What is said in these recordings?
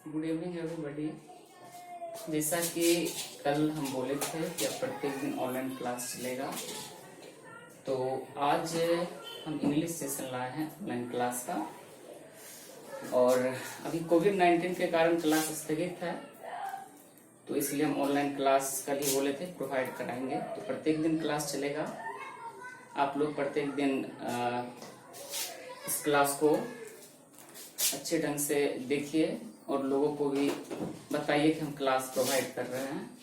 Good evening everybody. जैसा कि कल हम बोले थे कि अब प्रत्येक दिन ऑनलाइन क्लास चलेगा, तो आज हम इंग्लिश सेशन लाए हैं ऑनलाइन क्लास का। और अभी कोविड-19 के कारण क्लास स्थगित है, तो इसलिए हम ऑनलाइन क्लास कल ही बोले थे प्रोवाइड कराएंगे। तो प्रत्येक दिन क्लास चलेगा। आप लोग प्रत्येक दिन इस क्लास को अच्छे ढंग से देखिए और लोगों को भी बताइए कि हम क्लास प्रोवाइड कर रहे हैं।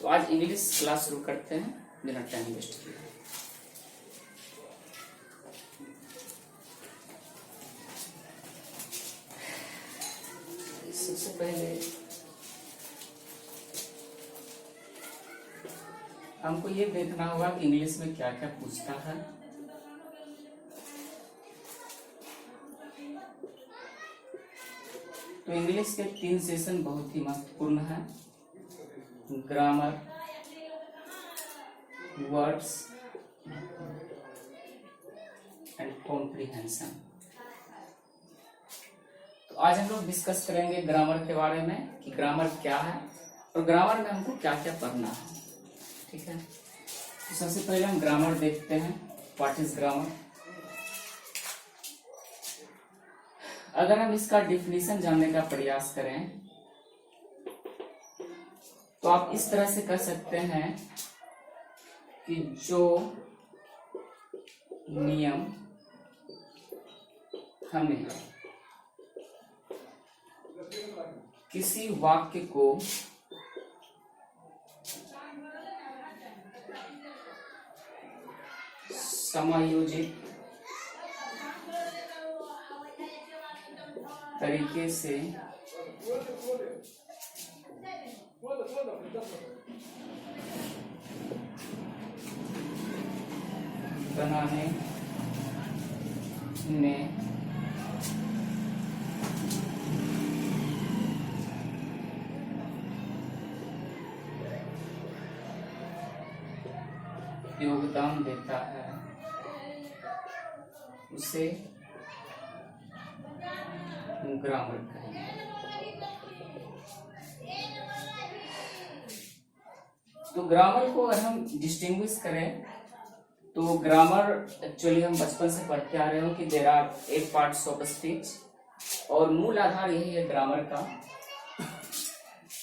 तो आज इंग्लिश क्लास शुरू करते हैं बिना टाइम वेस्ट किए। सबसे पहले हमको ये देखना होगा कि इंग्लिश में क्या क्या पूछता है। तो इंग्लिश के 3 सेशन बहुत ही महत्वपूर्ण है: ग्रामर, वर्ड्स एंड कॉम्प्रिहेंशन। तो आज हम लोग डिस्कस करेंगे ग्रामर के बारे में कि ग्रामर क्या है और ग्रामर में हमको क्या क्या पढ़ना है। ठीक है, तो सबसे पहले हम ग्रामर देखते हैं। What is grammar? अगर हम इसका डिफिनीशन जानने का प्रयास करें तो आप इस तरह से कर सकते हैं कि जो नियम हमें किसी वाक्य को समायोजित तरीके से बनाने में योगदान देता है, उसे ग्रामर कहेंगे। तो ग्रामर को अगर हम डिस्टिंग्विश करें तो ग्रामर एक्चुअली हम बचपन से पढ़ते आ रहे हो कि there are 8 parts of speech, और मूल आधार यही है ग्रामर का।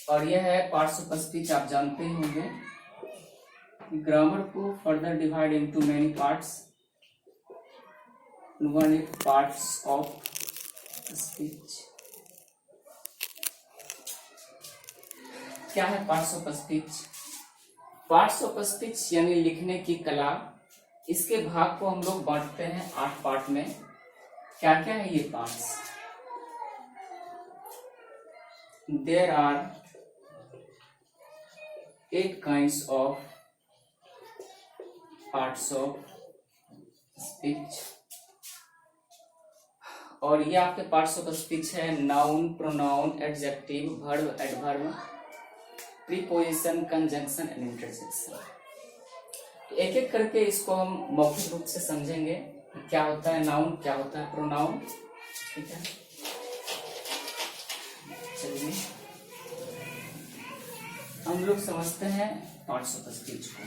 और यह है पार्ट्स ऑफ स्पीच, आप जानते ही होंगे। ग्रामर को further divide into many parts, one parts of speech. क्या है parts of speech? Parts of speech यानी लिखने की कला। इसके भाग को हम लोग बांटते हैं 8 पार्ट में। क्या क्या है ये parts? There are 8 kinds of parts of speech. और ये आपके पार्ट्स ऑफ स्पीच है: noun, pronoun, adjective, verb, adverb, preposition, conjunction and interjection. तो एक एक करके इसको हम मौखिक रूप से समझेंगे। क्या होता है नाउन, क्या होता है प्रोनाउन। ठीक है, चलिए हम लोग समझते हैं पार्ट्स ऑफ स्पीच को।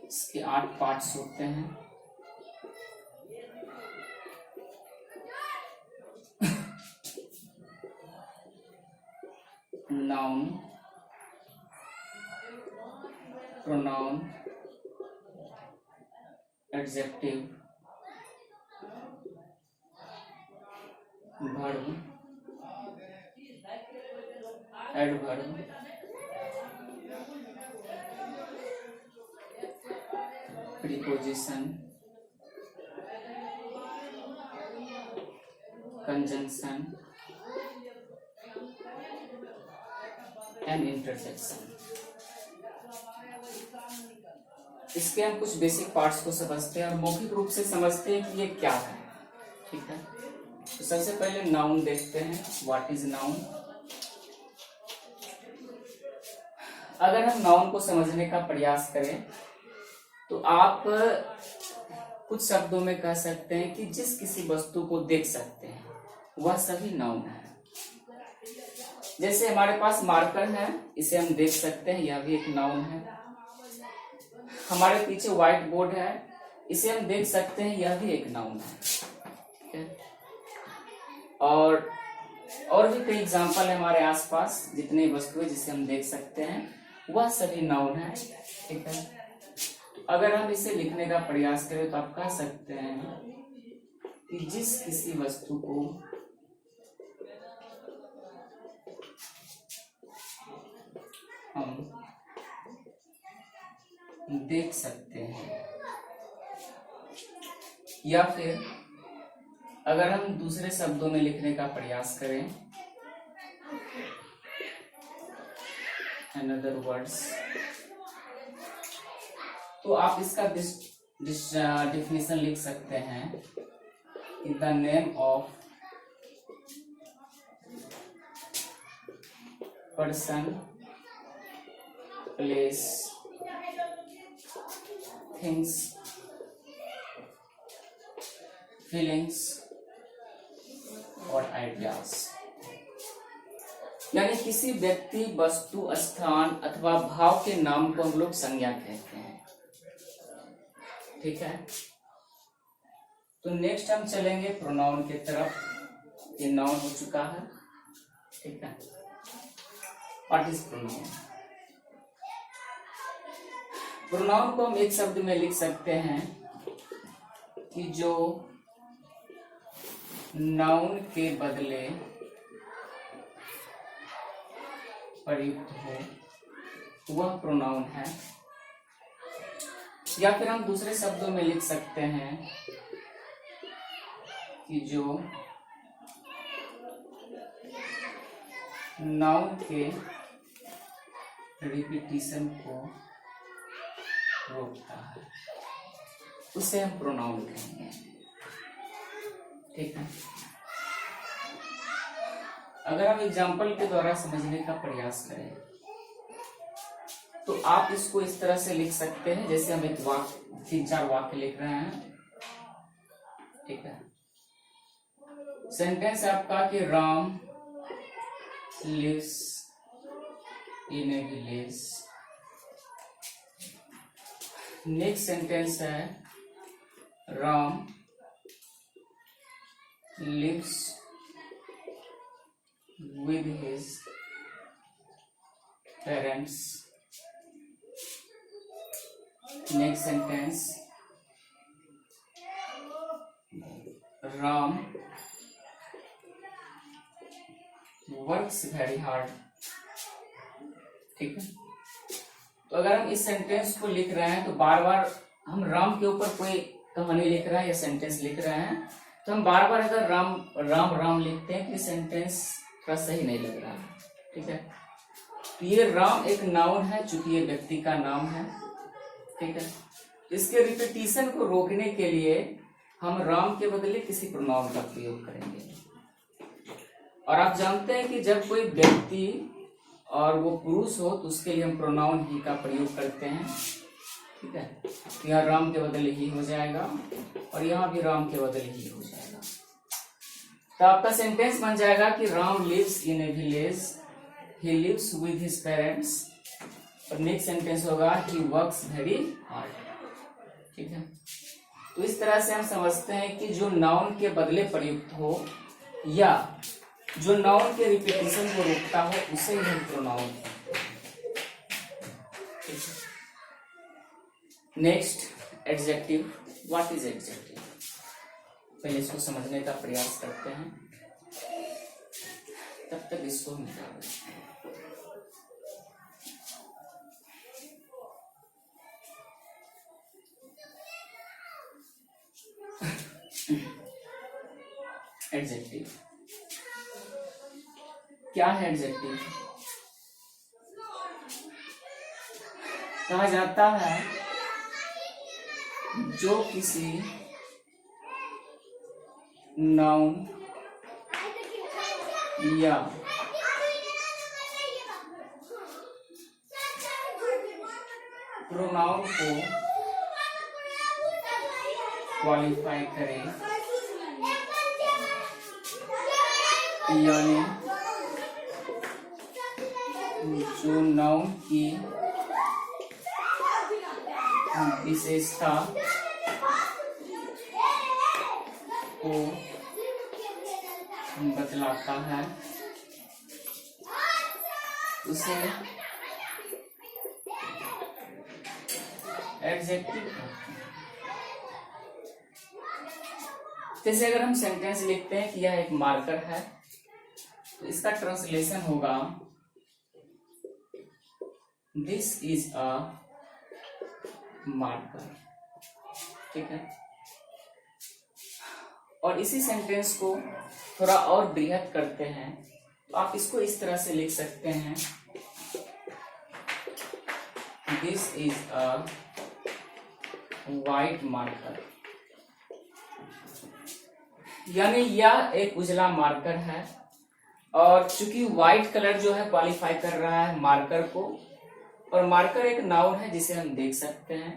इसके 8 पार्ट्स होते हैं। Noun, pronoun, adjective, verb, adverb, preposition, conjunction and interjection. इसके हम कुछ बेसिक पार्ट्स को समझते हैं और मौखिक रूप से समझते हैं कि ये क्या है। ठीक है, तो सबसे पहले नाउन देखते हैं। What is noun? अगर हम नाउन को समझने का प्रयास करें तो आप कुछ शब्दों में कह सकते हैं कि जिस किसी वस्तु को देख सकते हैं वह सभी नाउन है। जैसे हमारे पास मार्कर है, इसे हम देख सकते हैं, यह भी एक नाउन है। हमारे पीछे व्हाइट बोर्ड है, इसे हम देख सकते हैं, यह भी एक नाउन है। ठीक है, और भी कई एग्जाम्पल है हमारे आसपास, जितने वस्तुएं जिसे हम देख सकते हैं वह सभी नाउन है। ठीक है, अगर हम इसे लिखने का प्रयास करें तो आप कह सकते हैं कि जिस किसी वस्तु को हम देख सकते हैं, या फिर अगर हम दूसरे शब्दों में लिखने का प्रयास करें, another words, तो आप इसका डिफिनेशन लिख सकते हैं कि the name of person, place, things, feelings और आइडियाज। यानी किसी व्यक्ति, वस्तु, स्थान अथवा भाव के नाम को हम लोग संज्ञा कहते हैं। ठीक है, तो नेक्स्ट हम चलेंगे प्रोनाउन की तरफ। ये नाउन हो चुका है। ठीक है, व्हाट इज प्रोनाउन? प्रोनाउन को हम एक शब्द में लिख सकते हैं कि जो नाउन के बदले प्रयुक्त हो वह प्रोनाउन है। या फिर हम दूसरे शब्दों में लिख सकते हैं कि जो नाउन के रिपीटिशन को रोकता है उसे हम प्रोनाउन कहेंगे। ठीक है, अगर हम एग्जाम्पल के द्वारा समझने का प्रयास करें तो आप इसको इस तरह से लिख सकते हैं, जैसे हम एक वाक्य, 3-4 वाक्य लिख रहे हैं। ठीक है, सेंटेंस है आपका कि Ram lives in a village. Next sentence है Ram lives with his parents. Next sentence, Ram works very hard. ठीक है, तो अगर हम इस सेंटेंस को लिख रहे हैं तो बार बार हम राम के ऊपर कोई कहानी लिख रहे हैं या सेंटेंस लिख रहे हैं, तो हम बार बार अगर राम राम राम लिखते हैं तो सेंटेंस थोड़ा सही नहीं लग रहा है। ठीक है, तो ये राम एक नाउन है, चूंकि ये व्यक्ति का नाम है। ठीक है, इसके रिपीटिशन को रोकने के लिए हम राम के बदले किसी प्रोनाउन का प्रयोग करेंगे। और आप जानते हैं कि जब कोई व्यक्ति और वो पुरुष हो तो उसके लिए हम प्रोनाउन ही का प्रयोग करते हैं। ठीक है, यहाँ राम के बदले ही हो जाएगा और यहाँ भी राम के बदले ही हो जाएगा। तो आपका सेंटेंस बन जाएगा कि Ram lives in a village, he lives with his parents. और नेक्स्ट सेंटेंस होगा ही वर्क्स वेरी हार्ड। ठीक है, तो इस तरह से हम समझते हैं कि जो नाउन के बदले प्रयुक्त हो या जो नाउन के रिपीटिशन को रोकता हो उसे ही हम प्रोनाउन कहते हैं। Next adjective. What is adjective? पहले इसको समझने का प्रयास करते हैं, तब तक इसको मिटा देते हैं। एडजेक्टिव क्या है? एडजेक्टिव कहा जाता है जो किसी नाउन या प्रोनाउन को क्वालिफाई करे, यानी जो नाउन की विशेषता को बतलाता है उसे एडजेक्टिव कहते हैं। जैसे अगर हम सेंटेंस लिखते हैं कि यह एक मार्कर है, तो इसका ट्रांसलेशन होगा दिस इज अ मार्कर। ठीक है, और इसी सेंटेंस को थोड़ा और बृहद करते हैं तो आप इसको इस तरह से लिख सकते हैं, this is a white marker, यानी यह एक उजला मार्कर है। और चूंकि व्हाइट कलर जो है क्वालिफाई कर रहा है मार्कर को, और मार्कर एक नाउन है जिसे हम देख सकते हैं।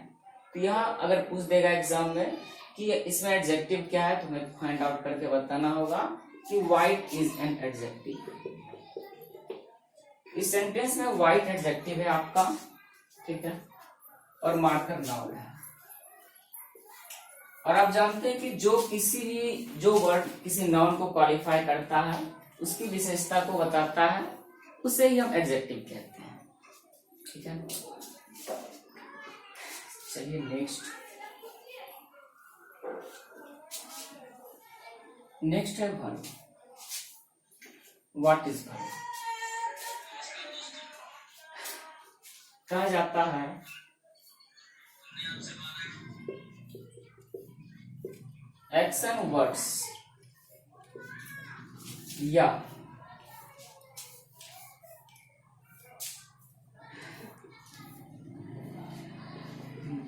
तो यहाँ अगर पूछ देगा एग्जाम में कि इसमें एडजेक्टिव क्या है, तो हमें फाइंड आउट करके बताना होगा कि व्हाइट इज एन एडजेक्टिव। इस सेंटेंस में व्हाइट एडजेक्टिव है आपका, ठीक है, और मार्कर नाउन है। और आप जानते हैं कि जो वर्ड किसी नाउन को क्वालिफाई करता है, उसकी विशेषता को बताता है, उसे ही हम एडजेक्टिव कहते हैं। ठीक है, चलिए नेक्स्ट है वर्ब। What is verb? कहा जाता है एक्शन वर्ड्स या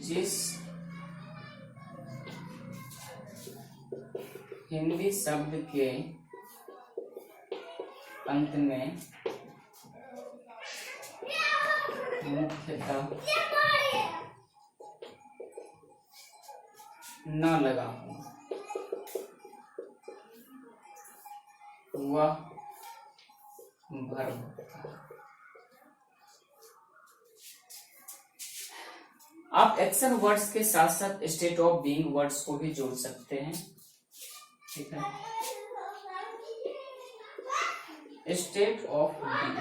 जिस हिंदी शब्द के अंत में मुख्यतः न लगा हो वह वर्ब होता है। आप एक्शन वर्ड्स के साथ साथ स्टेट ऑफ बीइंग वर्ड्स को भी जोड़ सकते हैं। ठीक है, state of being,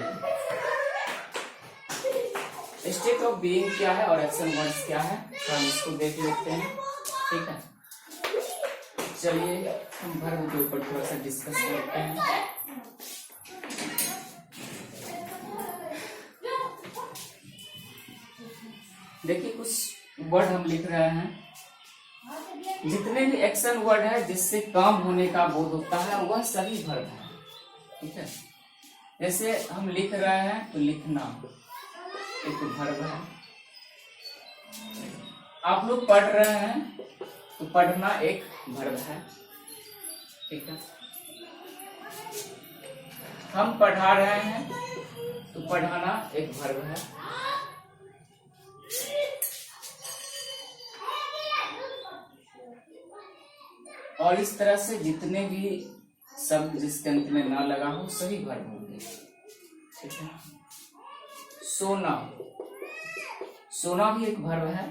state of being क्या है और एक्शन वर्ड्स क्या है, तो हम इसको देख लेते हैं। ठीक है, चलिए हम वर्ब के ऊपर थोड़ा सा डिस्कस करते हैं। देखिए कुछ वर्ड हम लिख रहे हैं, जितने भी एक्शन वर्ड है जिससे काम होने का बोध होता है वह सभी वर्ब है। ठीक है, जैसे हम लिख रहे हैं तो लिखना एक वर्ब है, आप लोग पढ़ रहे हैं तो पढ़ना एक वर्ब है। ठीक है, हम पढ़ा रहे हैं तो पढ़ाना एक वर्ब है। और इस तरह से जितने भी शब्द जिसके अंत में ना लगा हो सभी वर्ब होंगे। ठीक है, सोना, सोना भी एक वर्ब है।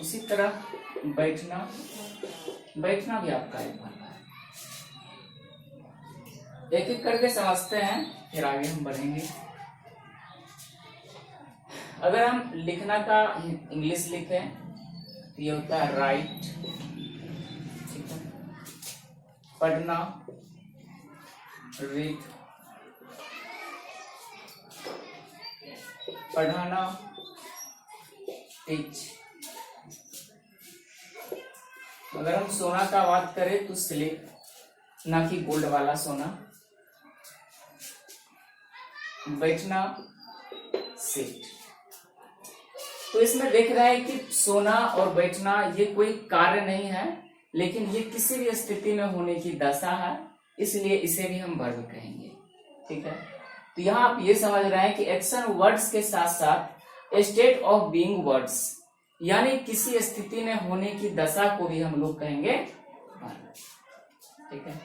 उसी तरह बैठना, बैठना भी आपका एक वर्ब है। एक एक करके समझते हैं, फिर आगे हम बढ़ेंगे। अगर हम लिखना का इंग्लिश लिखें तो ये होता है राइट। ठीक है, पढ़ना रीड, पढ़ाना टीच। अगर हम सोना का बात करें तो स्लीप, ना कि गोल्ड वाला सोना। बैठना सिट। तो इसमें देख रहे हैं कि सोना और बैठना ये कोई कार्य नहीं है, लेकिन ये किसी भी स्थिति में होने की दशा है, इसलिए इसे भी हम वर्ब कहेंगे। ठीक है, तो यहाँ आप ये समझ रहे हैं कि एक्शन वर्ड्स के साथ साथ स्टेट ऑफ बीइंग वर्ड्स यानी किसी स्थिति में होने की दशा को भी हम लोग कहेंगे वर्ब। ठीक है,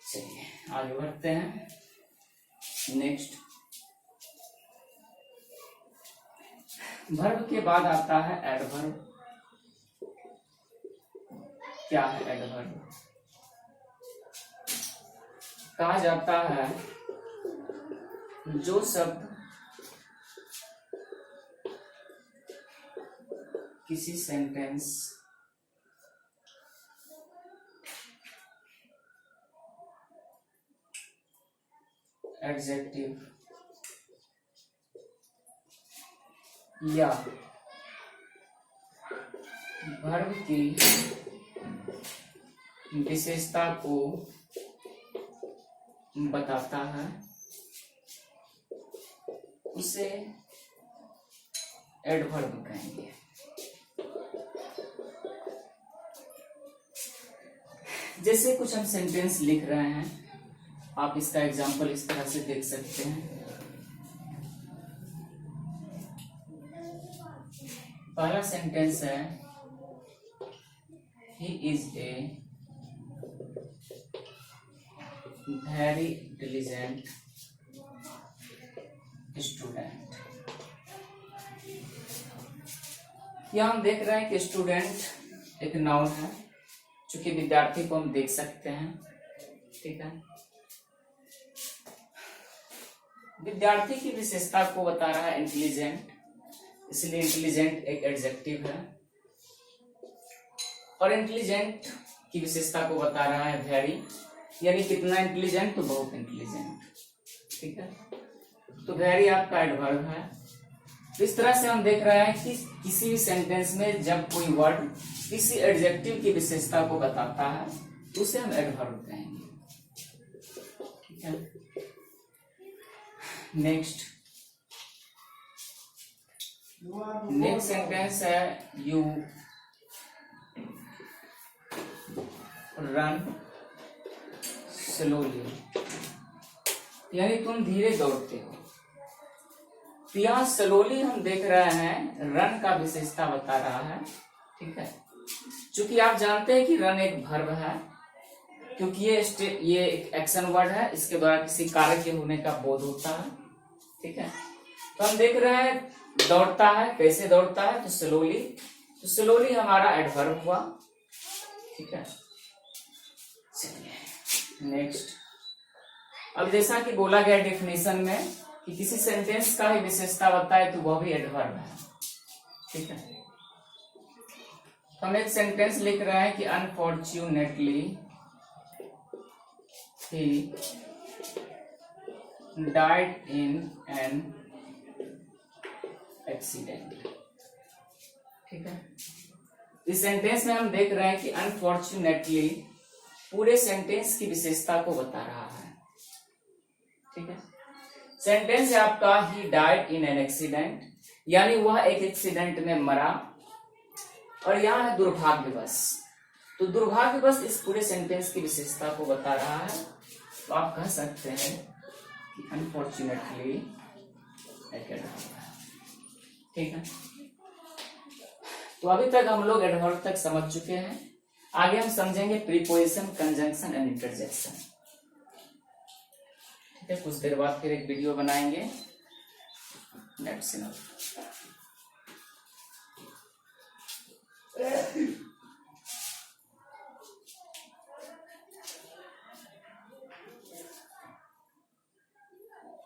चलिए आगे बढ़ते हैं। नेक्स्ट, वर्ब के बाद आता है एडवर्ब। क्या है एडवर्ब? कहा जाता है जो शब्द किसी सेंटेंस एडजेक्टिव या वर्ब की विशेषता को बताता है उसे एडवर्ब कहेंगे। जैसे कुछ हम सेंटेंस लिख रहे हैं, आप इसका एग्जाम्पल इस तरह से देख सकते हैं। पहला सेंटेंस है he is a very intelligent student. यहाँ हम देख रहे हैं कि स्टूडेंट एक नाउन है, चूंकि विद्यार्थी को हम देख सकते हैं। ठीक है, विद्यार्थी की विशेषता को बता रहा है इंटेलिजेंट, इसलिए इंटेलिजेंट एक एडजेक्टिव है। और इंटेलिजेंट की विशेषता को बता रहा है वेरी, यानी कितना इंटेलिजेंट, तो बहुत इंटेलिजेंट। ठीक है, तो वेरी आपका एडवर्ब है। तो इस तरह से हम देख रहे हैं कि किसी भी सेंटेंस में जब कोई वर्ड किसी एडजेक्टिव की विशेषता को बताता है तो उसे हम एडवर्ब कहेंगे। ठीक है, नेक्स्ट सेंटेंस है यू रन स्लोली, यानी तुम धीरे दौड़ते हो। तो यहाँ स्लोली हम देख रहे हैं रन का विशेषता बता रहा है। ठीक है, चूंकि आप जानते हैं कि रन एक वर्ब है, क्योंकि ये एक एक्शन वर्ड है, इसके द्वारा किसी कार्य के होने का बोध होता है। ठीक है, तो हम देख रहे हैं दौड़ता है, कैसे दौड़ता है, तो स्लोली। तो स्लोली हमारा एडवर्ब हुआ। ठीक है, चलिए नेक्स्ट। अब जैसा कि बोला गया डेफिनेशन में कि किसी सेंटेंस का ही विशेषता बताए तो वह भी एडवर्ब है। ठीक है, हम एक सेंटेंस लिख रहे हैं कि unfortunately he died in an accident. ठीक है, इस सेंटेंस में हम देख रहे हैं कि अनफॉर्चुनेटली पूरे सेंटेंस की विशेषता को बता रहा है। ठीक है, सेंटेंस है आपका he died in an accident, यानी वह एक एक्सीडेंट में मरा। और यहाँ है दुर्भाग्यवश, तो दुर्भाग्यवश इस पूरे सेंटेंस की विशेषता को बता रहा है। तो आप कह सकते हैं कि अनफॉर्चुनेटली एक एडवर्ब है। ठीक है, तो अभी तक हम लोग एडवर्ब तक समझ चुके हैं। आगे हम समझेंगे प्रीपोजिशन, कंजंक्शन एंड इंटरजेक्शन। ठीक है, कुछ देर बाद फिर एक वीडियो बनाएंगे। That's enough.